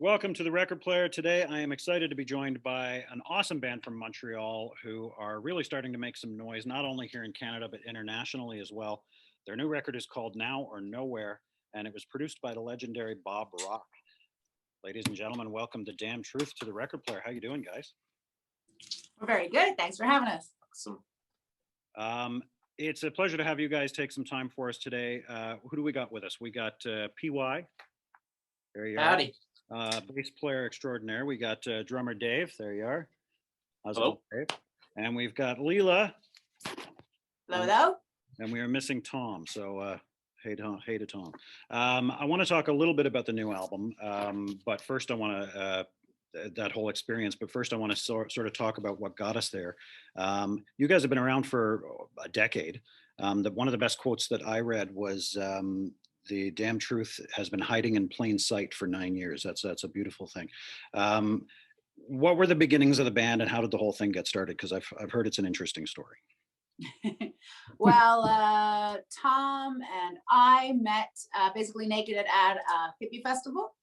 Welcome to the Record Player. Today, I am excited to be joined by an awesome band from Montreal who are really starting to make some noise, not only here in Canada, but internationally as well. Their new record is called Now or Nowhere, and it was produced by the legendary Bob Rock. Ladies and gentlemen, welcome to Damn Truth to the Record Player. How you doing, guys? We're very good. Thanks for having us. Awesome. It's a pleasure to have you guys take some time for us today. Who do we got with us? We got PY. There you Howdy. are. Bass player extraordinaire. We got drummer Dave. There you are. How's it Hello. going, Dave? And we've got Leela. Hello. And we are missing Tom. So hey to Tom. I want to talk a little bit about the new album, but first I want to that whole experience. But first I want to sort of talk about what got us there. You guys have been around for a decade. One of the best quotes that I read was the damn truth has been hiding in plain sight for 9 years. That's a beautiful thing. What were the beginnings of the band and how did the whole thing get started? Because I've heard it's an interesting story. Well, Tom and I met basically naked at a hippie festival.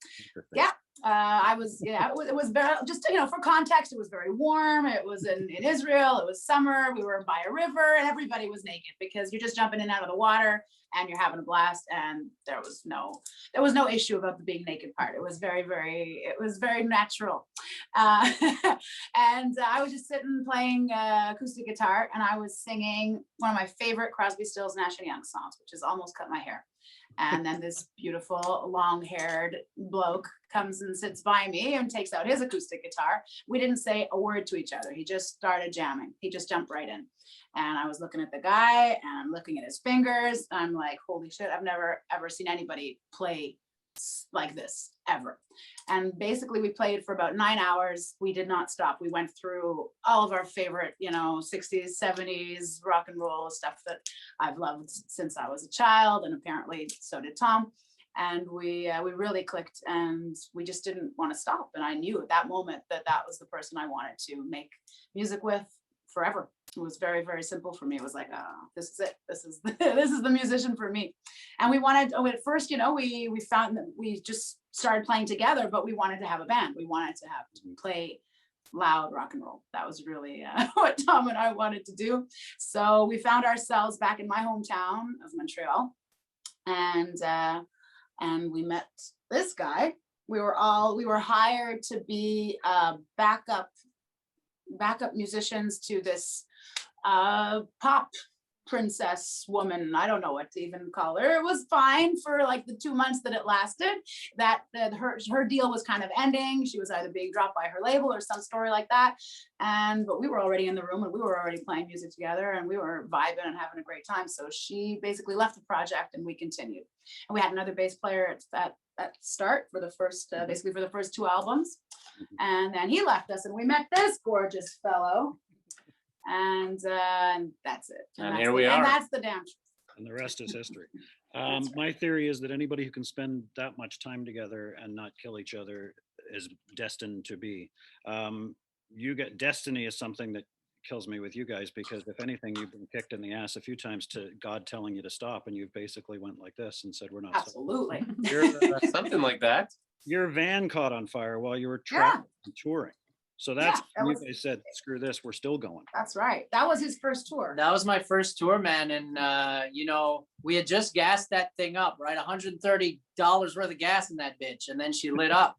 Yeah. It was very, just, for context, it was very warm. It was in Israel. It was summer. We were by a river and everybody was naked because you're just jumping in and out of the water and you're having a blast. And there was no issue about the being naked part. It was very natural. And I was just sitting playing acoustic guitar and I was singing one of my favorite Crosby, Stills, Nash & Young songs, which is Almost Cut My Hair. And then this beautiful long-haired bloke comes and sits by me and takes out his acoustic guitar. We didn't say a word to each other. He just started jamming. He just jumped right in. And I was looking at the guy and I'm looking at his fingers. I'm like, holy shit, I've never, ever seen anybody play like this ever. And basically we played for about 9 hours. We did not stop. We went through all of our favorite, 60s, 70s rock and roll stuff that I've loved since I was a child. And apparently so did Tom. And we really clicked and we just didn't want to stop. And I knew at that moment that was the person I wanted to make music with forever. It was very, very simple for me. It was like, oh, this is it. This is the musician for me. And we wanted, at first, we found that we just started playing together, but we wanted to have a band. We wanted to play loud rock and roll. That was really what Tom and I wanted to do. So we found ourselves back in my hometown of Montreal, and we met this guy. We were hired to be backup musicians to this pop princess woman. I don't know what to even call her. It was fine for like the 2 months that it lasted. That her deal was kind of ending. She was either being dropped by her label or some story like that. But we were already in the room and we were already playing music together and we were vibing and having a great time. So she basically left the project and we continued. And we had another bass player at start for the first, basically for the first 2 albums. And then he left us and we met this gorgeous fellow. And that's it. And here we are. And that's the damn truth. And the rest is history. My theory is that anybody who can spend that much time together and not kill each other is destined to be. Destiny is something that kills me with you guys because if anything, you've been kicked in the ass a few times to God telling you to stop, and you basically went like this and said, "We're not." Absolutely. Something like that. Your van caught on fire while you were traveling and touring. So that's when you guys said, "Screw this, we're still going." That's right. That was his first tour. That was my first tour, man. And, we had just gassed that thing up, right? $130 worth of gas in that bitch. And then she lit up.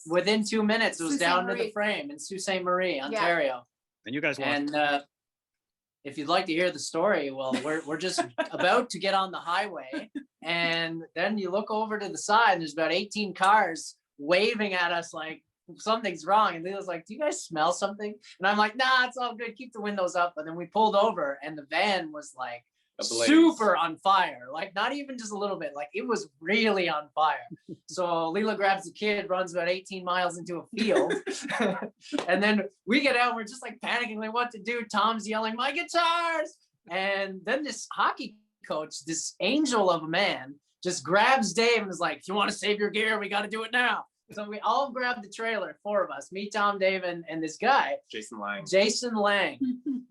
Within 2 minutes, it was down to the frame in Sault Ste. Marie, Ontario. And you guys lost. And if you'd like to hear the story, well, we're just about to get on the highway. And then you look over to the side and there's about 18 cars waving at us like, something's wrong. And Leela's like, do you guys smell something? And I'm like, nah, it's all good. Keep the windows up. And then we pulled over and the van was like super on fire. Like not even just a little bit, like it was really on fire. So Leela grabs the kid, runs about 18 miles into a field. And then we get out and we're just like panicking, like what to do. Tom's yelling, my guitars. And then this hockey coach, this angel of a man, just grabs Dave and is like, if you want to save your gear, we got to do it now. So we all grabbed the trailer, 4 of us, me, Tom, Dave, and this guy. Jason Lang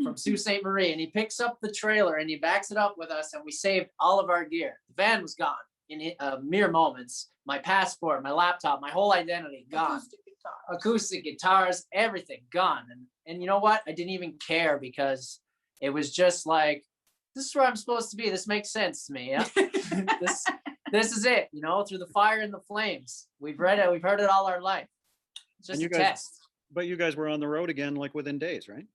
from Sault Ste. Marie. And he picks up the trailer and he backs it up with us and we saved all of our gear. The van was gone. in mere moments. My passport, my laptop, my whole identity gone. Acoustic guitars, everything gone. And you know what? I didn't even care because it was just like, this is where I'm supposed to be. This makes sense to me. Yeah. this is it, you know, through the fire and the flames. We've read it, we've heard it all our life. It's just a test. But you guys were on the road again, like within days, right?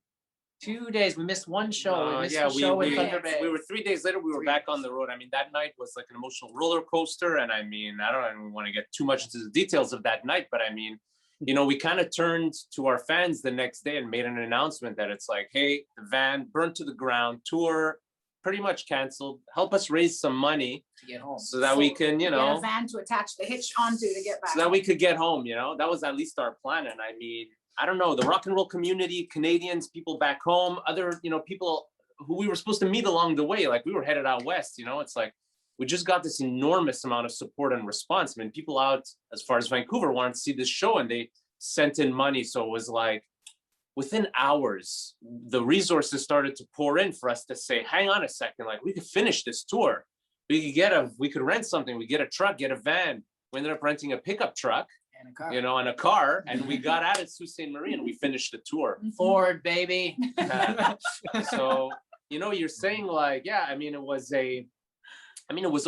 2 days. We missed one show. We missed the we show in Thunder Bay. were 3 days later. We were back on the road. I mean, that night was like an emotional roller coaster. And I mean, I don't even want to get too much into the details of that night, but I mean, you know, we kind of turned to our fans the next day and made an announcement that it's like, hey, the van burned to the ground, tour pretty much canceled. Help us raise some money to get home, so that we can, you know, get a van to attach the hitch onto to get back. So that we could get home. You know, that was at least our plan. And I mean, I don't know, the rock and roll community, Canadians, people back home, other, you know, people who we were supposed to meet along the way, like we were headed out west, you know, it's like, we just got this enormous amount of support and response. I mean, people out as far as Vancouver wanted to see this show and they sent in money. So it was like, within hours, the resources started to pour in for us to say, hang on a second, like we could finish this tour. We could rent something, we get a truck, get a van. We ended up renting a pickup truck, and a car. you know, and a car, and we got out at Sault Ste. Marie and we finished the tour. Ford, baby. So, you know, you're saying like, yeah, I mean, it was a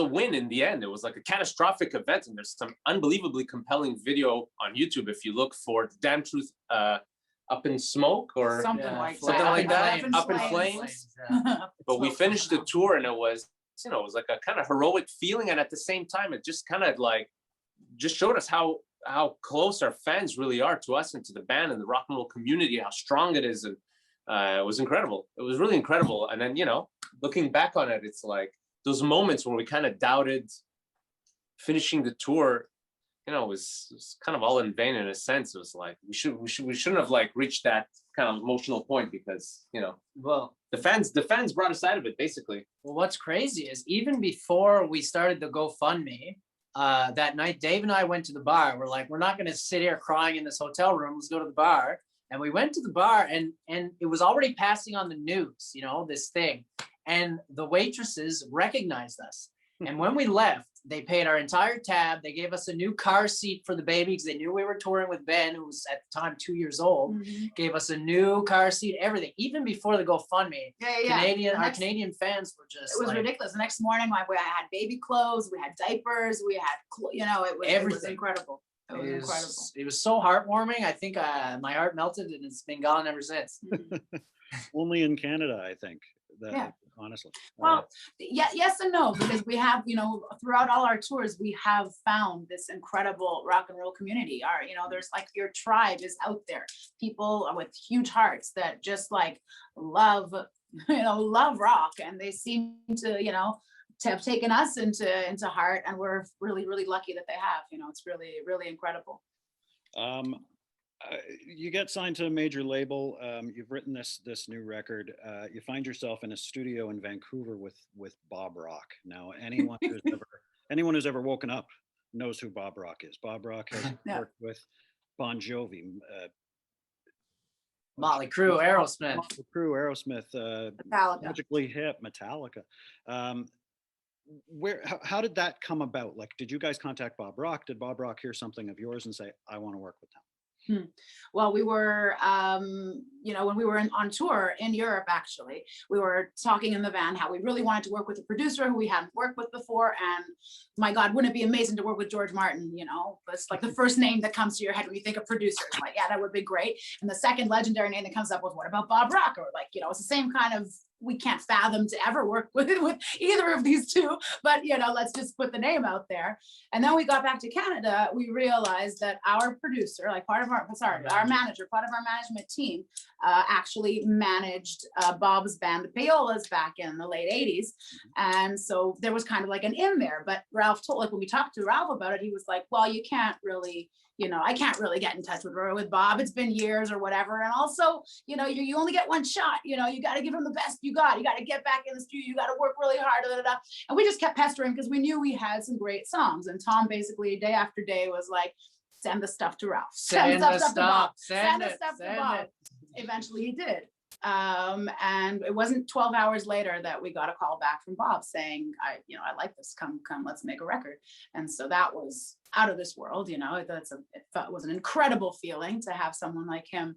win in the end. It was like a catastrophic event, and there's some unbelievably compelling video on YouTube if you look for the Damn Truth Up in Smoke or something like that. that, Up in Flames. But we finished the tour and it was, you know, it was like a kind of heroic feeling, and at the same time, it just kind of like just showed us how close our fans really are to us and to the band and the rock and roll community, how strong it is, and it was incredible. It was really incredible. And then, you know, looking back on it, it's like those moments where we kind of doubted finishing the tour, you know, it was kind of all in vain in a sense. It was like we shouldn't have like reached that kind of emotional point because, you know, Well, the fans brought us out of it basically. well, what's crazy is even before we started the GoFundMe, that night, Dave and I went to the bar. We're like, we're not going to sit here crying in this hotel room. Let's go to the bar. And we went to the bar, and it was already passing on the news, you know, this thing. And the waitresses recognized us. And when we left, they paid our entire tab. They gave us a new car seat for the baby because they knew we were touring with Ben, who was at the time 2 years old. Gave us a new car seat, everything, even before the GoFundMe. Our Canadian fans were just. It was like, ridiculous. The next morning, I had baby clothes, we had diapers, we had, you know, it was Everything. Incredible. It was incredible. It was so heartwarming. I think my heart melted, and it's been gone ever since. Only in Canada, I think. Yeah. Honestly. Well, yeah, yes and no, because we have, you know, throughout all our tours, we have found this incredible rock and roll community. You know, there's like your tribe is out there, people with huge hearts that just like love rock, and they seem to, you know, to have taken us into heart, and we're really, really lucky that they have. You know, it's really, really incredible. You get signed to a major label. You've written this new record. You find yourself in a studio in Vancouver with Bob Rock. Now, anyone who's ever woken up knows who Bob Rock is. Bob Rock has worked with Bon Jovi, Motley Crue, Aerosmith. Metallica. Tragically Hip, Metallica. How did that come about? Like, did you guys contact Bob Rock? Did Bob Rock hear something of yours and say, I want to work with them? Well, we were, you know, when we were on tour in Europe, actually, we were talking in the van how we really wanted to work with a producer who we hadn't worked with before. And my God, wouldn't it be amazing to work with George Martin? You know, that's like the first name that comes to your head when you think of producers. Like, yeah, that would be great. And the second legendary name that comes up with, what about Bob Rock? Or like, you know, it's the same kind of, we can't fathom to ever work with either of these two, but you know, let's just put the name out there. And then we got back to Canada, we realized that our producer, like our manager, part of our management team, actually managed Bob's band, the Payolas, back in the late 80s. And so there was kind of like an in there, but Ralph told, like when we talked to Ralph about it, he was like, well, you can't really, you know, I can't really get in touch with Bob. It's been years or whatever. And also, you know, you only get one shot, you know, you got to give him the best you got. You got to get back in the studio. You got to work really hard. And we just kept pestering because we knew we had some great songs. And Tom basically day after day was like, send the stuff to Ralph. Send the stuff to Bob. Send the stuff to Bob. Eventually he did. And it wasn't 12 hours later that we got a call back from Bob saying, I like this, come, let's make a record. And so that was out of this world, it was an incredible feeling to have someone like him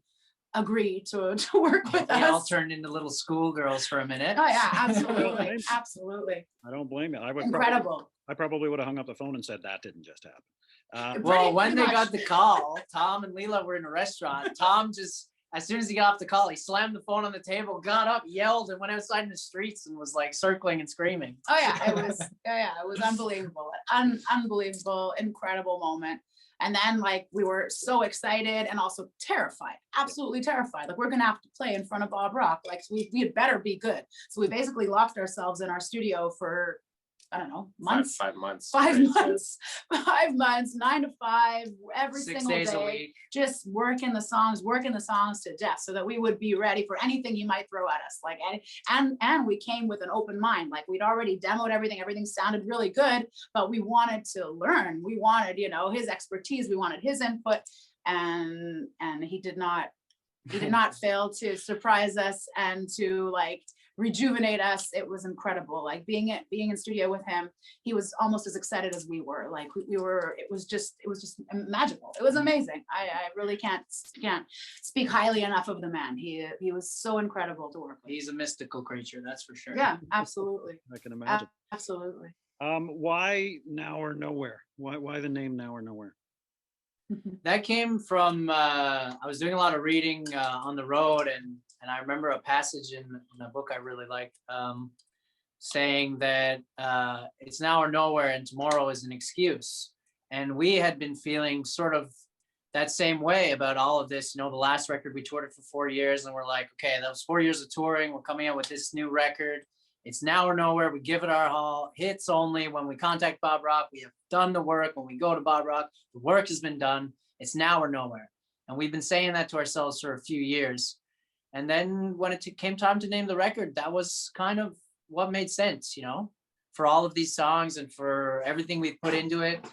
agree to work with us. We all turned into little schoolgirls for a minute. Oh yeah, absolutely. Absolutely. I don't blame you. Incredible. I probably would have hung up the phone and said that didn't just happen. Well, when pretty they much. got the call, Tom and Leela were in a restaurant. Tom just, as soon as he got off the call, he slammed the phone on the table, got up, yelled, and went outside in the streets and was like circling and screaming. Oh yeah, it was unbelievable. Unbelievable, incredible moment. And then like we were so excited and also terrified, absolutely terrified. Like we're gonna have to play in front of Bob Rock. Like we had better be good. So we basically locked ourselves in our studio for, I don't know, months. 5 months. 5 months. 5 months, 9 to 5, every 6 single days day. a week. Just working the songs to death so that we would be ready for anything you might throw at us. Like, and we came with an open mind. Like we'd already demoed everything sounded really good, but we wanted to learn. We wanted, his expertise, we wanted his input, and he did not fail to surprise us and to like rejuvenate us. It was incredible. Like being in studio with him, he was almost as excited as we were. Like we were, it was just magical. It was amazing. I really can't speak highly enough of the man. He was so incredible to work with. He's a mystical creature, that's for sure. Yeah, absolutely. I can imagine. Absolutely. Why Now or Nowhere? Why the name Now or Nowhere? That came from, I was doing a lot of reading on the road, and I remember a passage in a book I really liked saying that it's now or nowhere and tomorrow is an excuse. And we had been feeling sort of that same way about all of this. The last record, we toured it for 4 years, and we're like, okay, that was 4 years of touring. We're coming out with this new record. It's now or nowhere. We give it our all. Hits only. When we contact Bob Rock, we have done the work. When we go to Bob Rock, the work has been done. It's now or nowhere. And we've been saying that to ourselves for a few years. And then when it came time to name the record, that was kind of what made sense, for all of these songs and for everything we've put into it.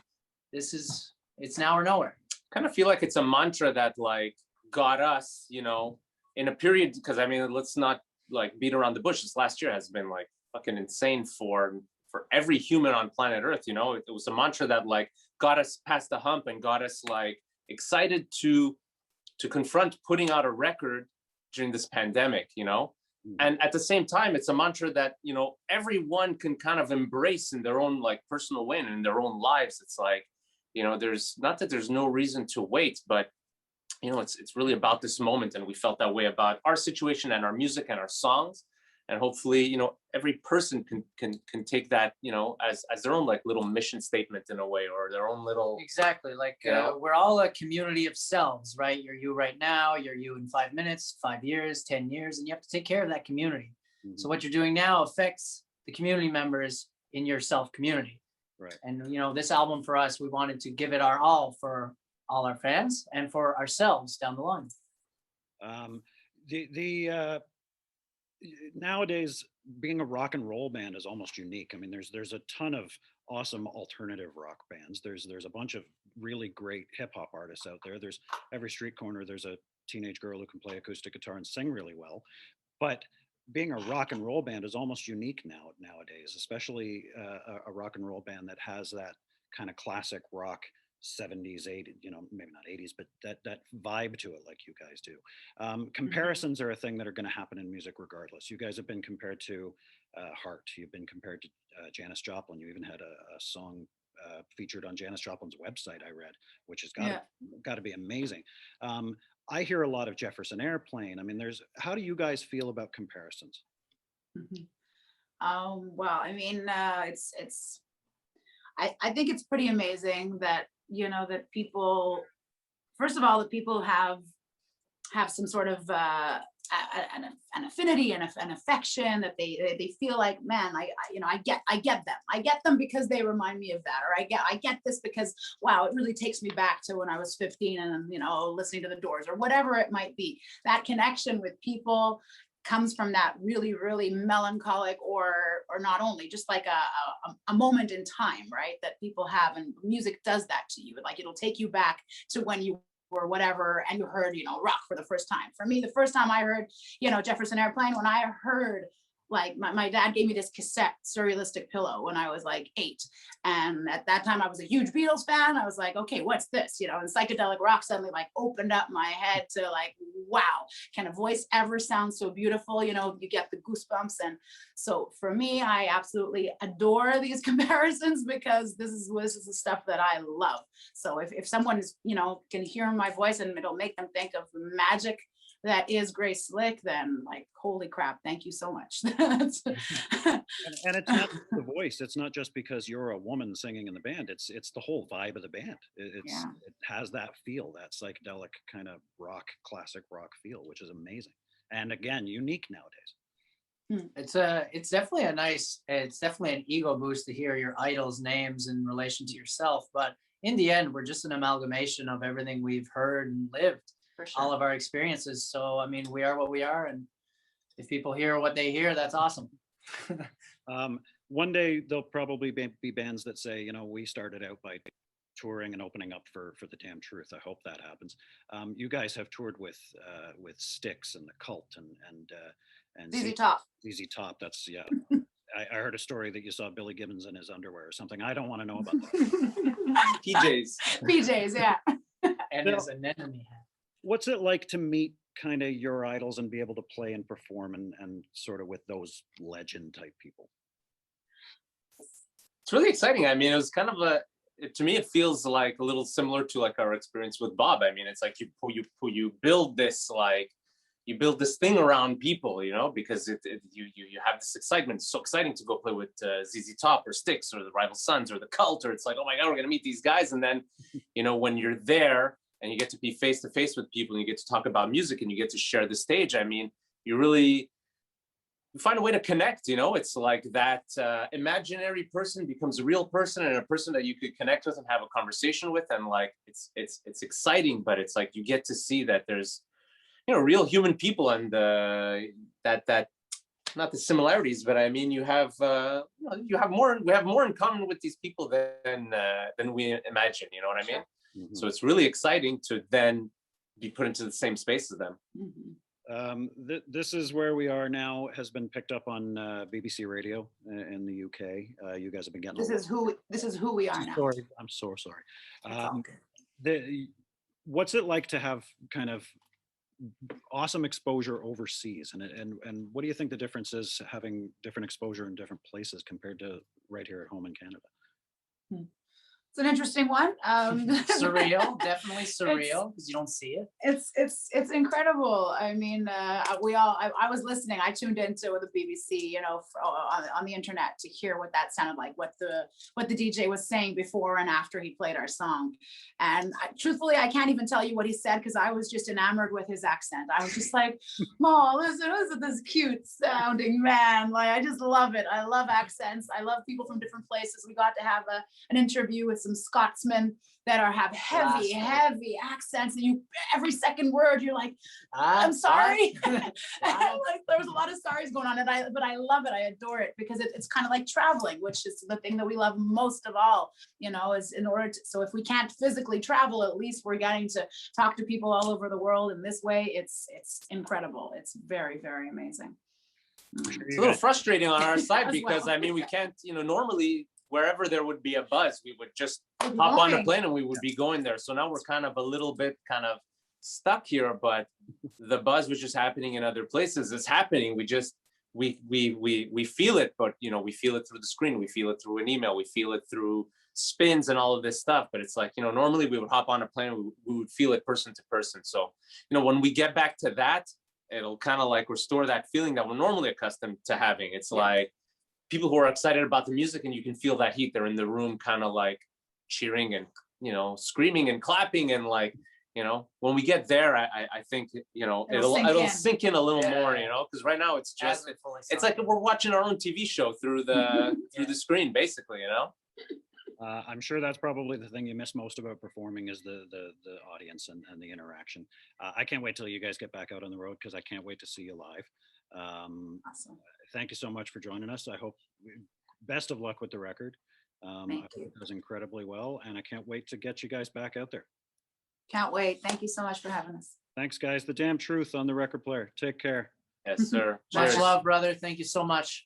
It's now or nowhere. Kind of feel like it's a mantra that like got us, in a period, because let's not like beat around the bush. This last year has been like fucking insane for every human on planet Earth. It was a mantra that like got us past the hump and got us like excited to confront putting out a record during this pandemic, and at the same time, it's a mantra that, everyone can kind of embrace in their own like personal way and in their own lives. It's like, there's not that there's no reason to wait, but it's really about this moment. And we felt that way about our situation and our music and our songs. And hopefully, every person can take that, as their own like little mission statement in a way, or their own little. Exactly. Like we're all a community of selves, right? You're you right now, you're you in 5 minutes, 5 years, 10 years, and you have to take care of that community. Mm-hmm. So what you're doing now affects the community members in your self community. Right. And, this album for us, we wanted to give it our all for all our fans and for ourselves down the line. Nowadays, being a rock and roll band is almost unique. There's a ton of awesome alternative rock bands. There's a bunch of really great hip hop artists out there. There's every street corner, there's a teenage girl who can play acoustic guitar and sing really well. But being a rock and roll band is almost unique nowadays, especially a rock and roll band that has that kind of classic rock 70s, 80s, maybe not 80s, but that vibe to it like you guys do. Comparisons are a thing that are going to happen in music regardless. You guys have been compared to Heart. You've been compared to Janis Joplin. You even had a song featured on Janis Joplin's website, I read, which has got to be amazing. I hear a lot of Jefferson Airplane. How do you guys feel about comparisons? Well, it's I think it's pretty amazing that that people, first of all, that people have some sort of an affinity and an affection, that they feel like, man, I get them because they remind me of that, or I get this because, wow, it really takes me back to when I was 15 and listening to the Doors, or whatever it might be. That connection with people comes from that really, really melancholic, or not only just like a moment in time, right? That people have, and music does that to you. Like it'll take you back to when you or whatever, and you heard, rock for the first time. For me, the first time I heard, Jefferson Airplane, when I heard, like, my dad gave me this cassette, Surrealistic Pillow, when I was like 8. And at that time I was a huge Beatles fan. I was like, okay, what's this? And psychedelic rock suddenly like opened up my head to like, wow, can a voice ever sound so beautiful? You get the goosebumps. And so for me, I absolutely adore these comparisons, because this is the stuff that I love. So if someone is, can hear my voice and it'll make them think of the magic that is Grace Slick, then like, holy crap, thank you so much. And it's not the voice. It's not just because you're a woman singing in the band. It's the whole vibe of the band. It has that feel, that psychedelic kind of rock, classic rock feel, which is amazing. And again, unique nowadays. It's definitely it's definitely an ego boost to hear your idols' names in relation to yourself. But in the end, we're just an amalgamation of everything we've heard and lived. For sure. All of our experiences. So, I mean, we are what we are. And if people hear what they hear, that's awesome. One day there'll probably be bands that say, we started out by touring and opening up for the damn truth. I hope that happens. You guys have toured with Styx and the Cult and ZZ Top. ZZ Top. That's, yeah. I heard a story that you saw Billy Gibbons in his underwear or something. I don't want to know about that. PJs, yeah. And there's an enemy hat. What's it like to meet kind of your idols and be able to play and perform and sort of with those legend type people? It's really exciting. I mean, it was kind of to me, it feels like a little similar to like our experience with Bob. I mean, it's like you build this, like, you build this thing around people, because you have this excitement. It's so exciting to go play with ZZ Top or Styx or the Rival Sons or the Cult, or it's like, oh my God, we're gonna meet these guys. And then, when you're there and you get to be face to face with people and you get to talk about music and you get to share the stage, I mean, you find a way to connect. It's like that imaginary person becomes a real person, and a person that you could connect with and have a conversation with. And like, it's exciting, but it's like you get to see that there's, real human people, and that not the similarities, but I mean, we have more in common with these people than we imagine. You know what I mean? Mm-hmm. So it's really exciting to then be put into the same space as them. Mm-hmm. This is where we are now, has been picked up on BBC Radio in the UK. You guys have been getting. This is who we are now. Sorry, I'm so sorry. What's it like to have kind of awesome exposure overseas, and what do you think the difference is having different exposure in different places compared to right here at home in Canada? It's an interesting one. Surreal, definitely surreal, because you don't see it. It's incredible. I mean, I was listening. I tuned into the BBC, on the internet to hear what that sounded like, what the DJ was saying before and after he played our song. And truthfully, I can't even tell you what he said, because I was just enamored with his accent. I was just like, "Oh, listen to this cute sounding man." Like, I just love it. I love accents. I love people from different places. We got to have an interview with some Scotsmen that have heavy accents, and every second word you're like, "I'm sorry." Like, there was a lot of sorries going on, but I love it. I adore it, because it's kind of like traveling, which is the thing that we love most of all. Is in order to, so if we can't physically travel, at least we're getting to talk to people all over the world in this way. It's incredible. It's very, very amazing. It's a little frustrating on our side, because I mean, we can't, normally wherever there would be a buzz, we would just hop on a plane and we would be going there. So now we're kind of a little bit kind of stuck here, but the buzz was just happening in other places. It's happening. We feel it, but we feel it through the screen. We feel it through an email. We feel it through spins and all of this stuff. But it's like, normally we would hop on a plane and we would feel it person to person. So, when we get back to that, it'll kind of like restore that feeling that we're normally accustomed to having. It's like people who are excited about the music, and you can feel that heat. They're in the room kind of like cheering and, screaming and clapping. And like, when we get there, I think, it'll sink in a little more, because right now it's just, it's like we're watching our own TV show through the, through the screen, basically, I'm sure that's probably the thing you miss most about performing is the audience and the interaction. I can't wait till you guys get back out on the road, because I can't wait to see you live. Awesome. Thank you so much for joining us. I hope best of luck with the record. I hope it does incredibly well, and I can't wait to get you guys back out there. Can't wait. Thank you so much for having us. Thanks, guys. The damn truth on the record player. Take care. Yes, sir. Much Cheers. love, brother. Thank you so much.